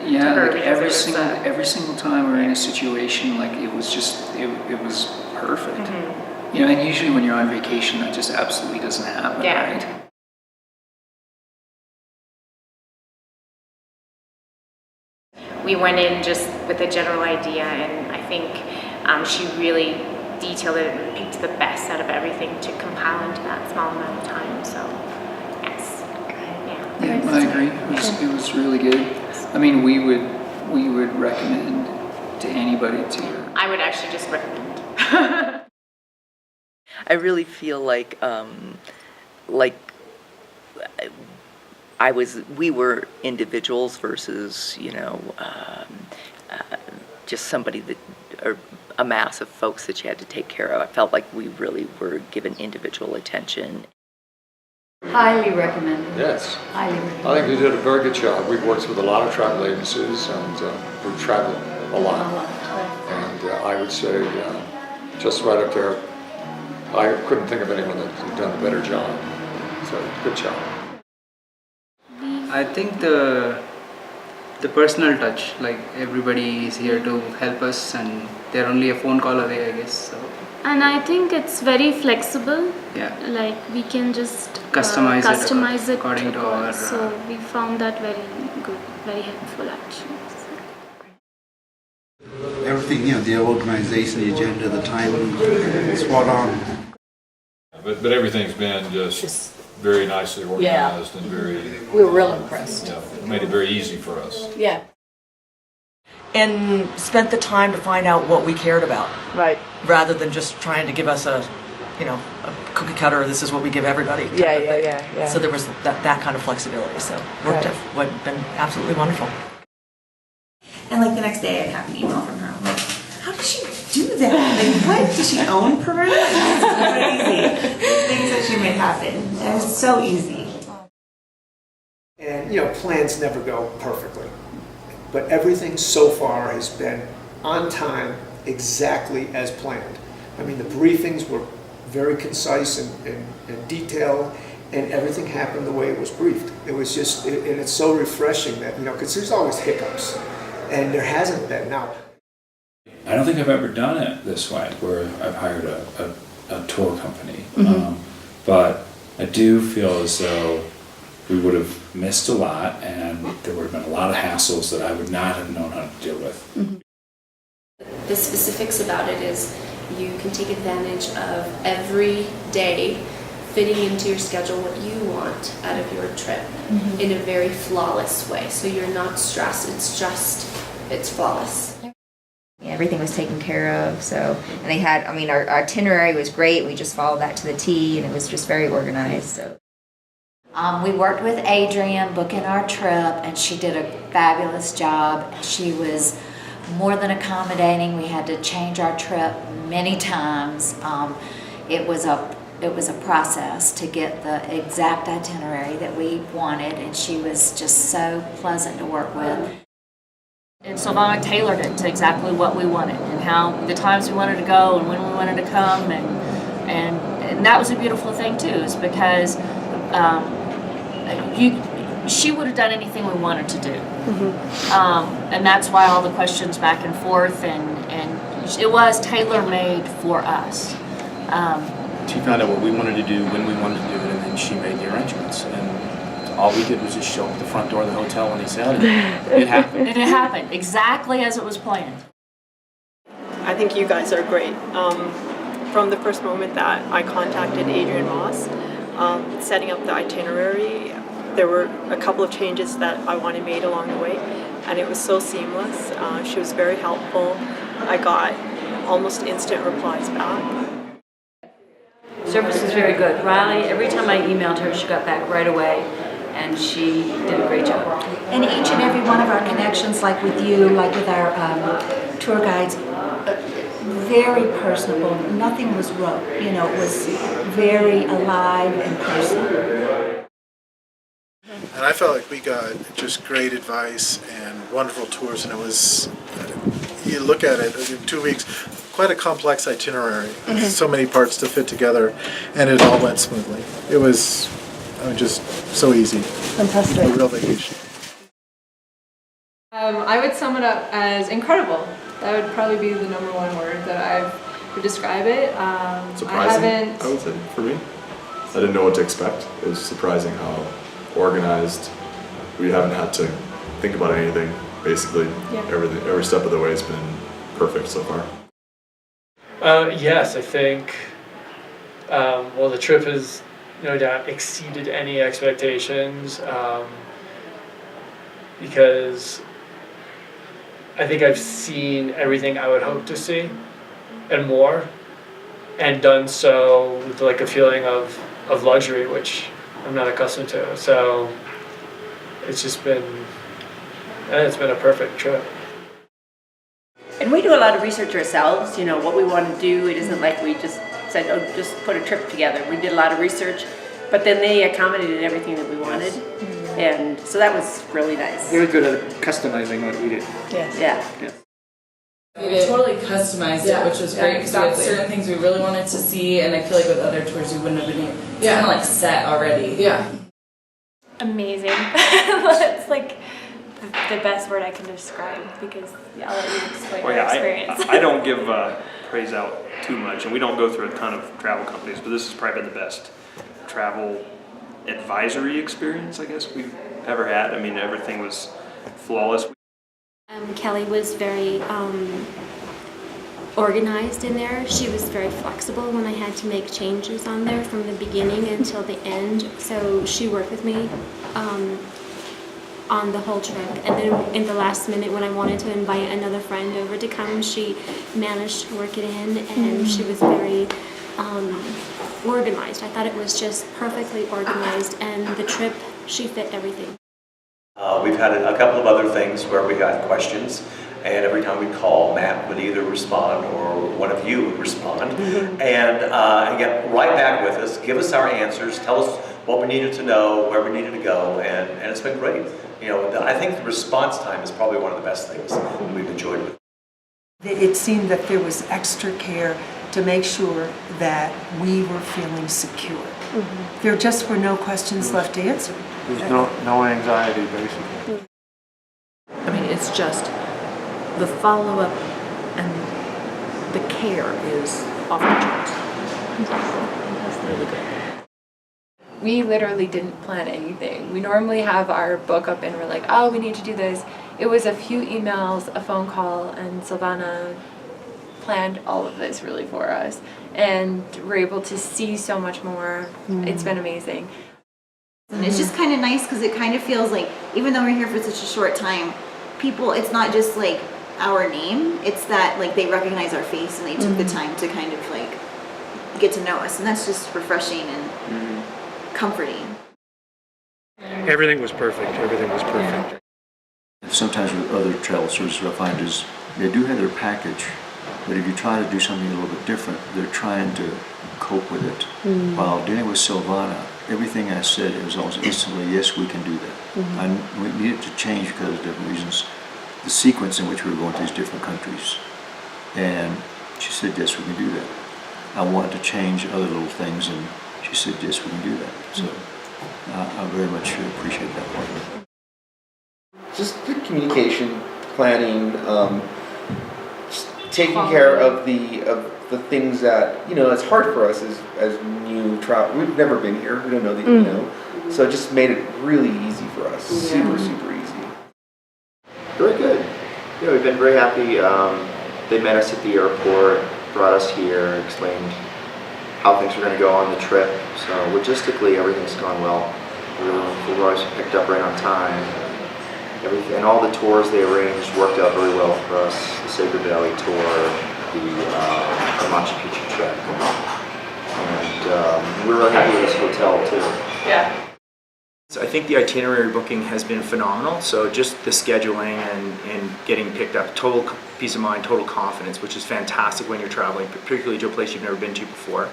Yeah, her like because every single time we're in a situation, like it was perfect. Mm-hmm. You know, and usually when you're on vacation, that just absolutely doesn't happen, Yeah. right? We went in just with a general idea, and I think she really detailed it and picked the best out of everything to compile into that small amount of time. So, yes. Yeah, I agree. It was really good. I mean, we would recommend to anybody to. I would actually just recommend. I really feel like we were individuals versus, just somebody that, or a mass of folks that you had to take care of. I felt like we really were given individual attention. Highly recommended. Yes. Highly recommended. I think we did a very good job. We've worked with a lot of travel agencies and we've traveled a lot. And I would say just right up there, I couldn't think of anyone that's done a better job. So good job. I think the personal touch, like everybody is here to help us and they're only a phone call away, I guess. So And I think it's very flexible. yeah, Like we can just customize it according to our. So we found that very good, very helpful actually. Everything, the organization, the agenda, the timing, spot on. But everything's been just very nicely organized and very. We were real impressed. Made it very easy for us. Yeah. And spent the time to find out what we cared about. Right. Rather than just trying to give us a cookie cutter, this is what we give everybody. Yeah. So there was that kind of flexibility. So been absolutely wonderful. And like the next day I'd have an email from her. I'm like, how does she do that? Like, what? Does she own Peru? It's crazy. Things that she made happen. It was so easy. And plans never go perfectly. But everything so far has been on time, exactly as planned. I mean, the briefings were very concise and detailed, and everything happened the way it was briefed. It was just, and it's so refreshing that, because there's always hiccups, and there hasn't been now. I don't think I've ever done it this way, where I've hired a tour company. But I do feel as though we would have missed a lot, and there would have been a lot of hassles that I would not have known how to deal with. The specifics about it is you can take advantage of every day fitting into your schedule what you want out of your trip in a very flawless way. So you're not stressed, it's flawless. Yeah, everything was taken care of, and they had, our itinerary was great, we just followed that to the T, and it was just very organized, so. We worked with Adrienne booking our trip, and she did a fabulous job. She was more than accommodating. We had to change our trip many times. It was a process to get the exact itinerary that we wanted, and she was just so pleasant to work with. And Silvana tailored it to exactly what we wanted and how the times we wanted to go and when we wanted to come, and that was a beautiful thing too, is because she would have done anything we wanted to do, and that's why all the questions back and forth, and it was tailor-made for us. She found out what we wanted to do, when we wanted to do it, and then she made the arrangements. And all we did was just show up at the front door of the hotel when he said it. It happened. And it happened exactly as it was planned. I think you guys are great. From the first moment that I contacted Adrienne Moss, setting up the itinerary, there were a couple of changes that I wanted made along the way, and it was so seamless. She was very helpful. I got almost instant replies back. Service was very good. Riley, every time I emailed her, she got back right away, and she did a great job. And each and every one of our connections, like with you, like with our tour guides, very personable. Nothing was rote. It was very alive and personal. And I felt like we got just great advice and wonderful tours, and it was, you look at it in 2 weeks, quite a complex itinerary, so many parts to fit together, and it all went smoothly. It was just so easy. Fantastic. A real vacation. I would sum it up as incredible. That would probably be the number one word that I would describe it. Surprising, I would say, for me. I didn't know what to expect. It was surprising how organized. We haven't had to think about anything. Basically, every step of the way has been perfect so far. Yes, I think, well, the trip has no doubt exceeded any expectations, because I think I've seen everything I would hope to see and more, and done so with like a feeling of luxury, which I'm not accustomed to. So it's just been, it's been a perfect trip. And we do a lot of research ourselves, you know, what we want to do. It isn't like we just said, oh, just put a trip together. We did a lot of research, but then they accommodated everything that we wanted. And so that was really nice. Very good at customizing what we did. Yeah. Yeah. We totally customized it, which was great because we had certain things we really wanted to see, and I feel like with other tours we wouldn't have been able. It's kind of like set already. Yeah. Amazing. It's like the best word I can describe, because I'll let you explain your experience. I don't give praise out too much, and we don't go through a ton of travel companies, but this has probably been the best travel advisory experience I guess we've ever had. I mean, everything was flawless. Kelly was very organized in there. She was very flexible when I had to make changes on there from the beginning until the end. So she worked with me on the whole trip. And then in the last minute when I wanted to invite another friend over to come, she managed to work it in, and she was very organized. I thought it was just perfectly organized, and the trip, she fit everything. We've had a couple of other things where we got questions, and every time we call, Matt would either respond or one of you would respond, and get right back with us, give us our answers, tell us what we needed to know, where we needed to go, and it's been great. You know, I think the response time is probably one of the best things we've enjoyed with it. It seemed that there was extra care to make sure that we were feeling secure. There just were no questions left to answer. There's no anxiety, basically. I mean, it's just the follow-up and the care is off the charts. That's really good. We literally didn't plan anything. We normally have our book up and we're like, oh, we need to do this. It was a few emails, a phone call, and Silvana planned all of this really for us. And we're able to see so much more. It's been amazing. And it's just kind of nice because it kind of feels like, even though we're here for such a short time, people, it's not just like our name, it's that like they recognize our face and they took the time to kind of like get to know us. And that's just refreshing and comforting. Everything was perfect. Everything was perfect. Sometimes with other travel services, I find is they do have their package, but if you try to do something a little bit different, they're trying to cope with it. While dealing with Silvana, everything I said, it was almost instantly, yes, we can do that. We needed to change because of different reasons, the sequence in which we were going to these different countries. And she said, yes, we can do that. I wanted to change other little things, and she said, yes, we can do that. So I very much appreciate that part of it. Just the communication, planning, just taking care of the things that, you know, it's hard for us as new travel. We've never been here. We don't know you know. So it just made it really easy for us. Super easy. Very good. Yeah, we've been very happy. They met us at the airport, brought us here, explained how things were going to go on the trip. So logistically, everything's gone well. We were always picked up right on time. Everything, and all the tours they arranged worked out very well for us. The Sacred Valley tour, the Machu Picchu trip, and we're really happy with this hotel too. Yeah. So I think the itinerary booking has been phenomenal. So just the scheduling and getting picked up, total peace of mind, total confidence, which is fantastic when you're traveling, particularly to a place you've never been to before.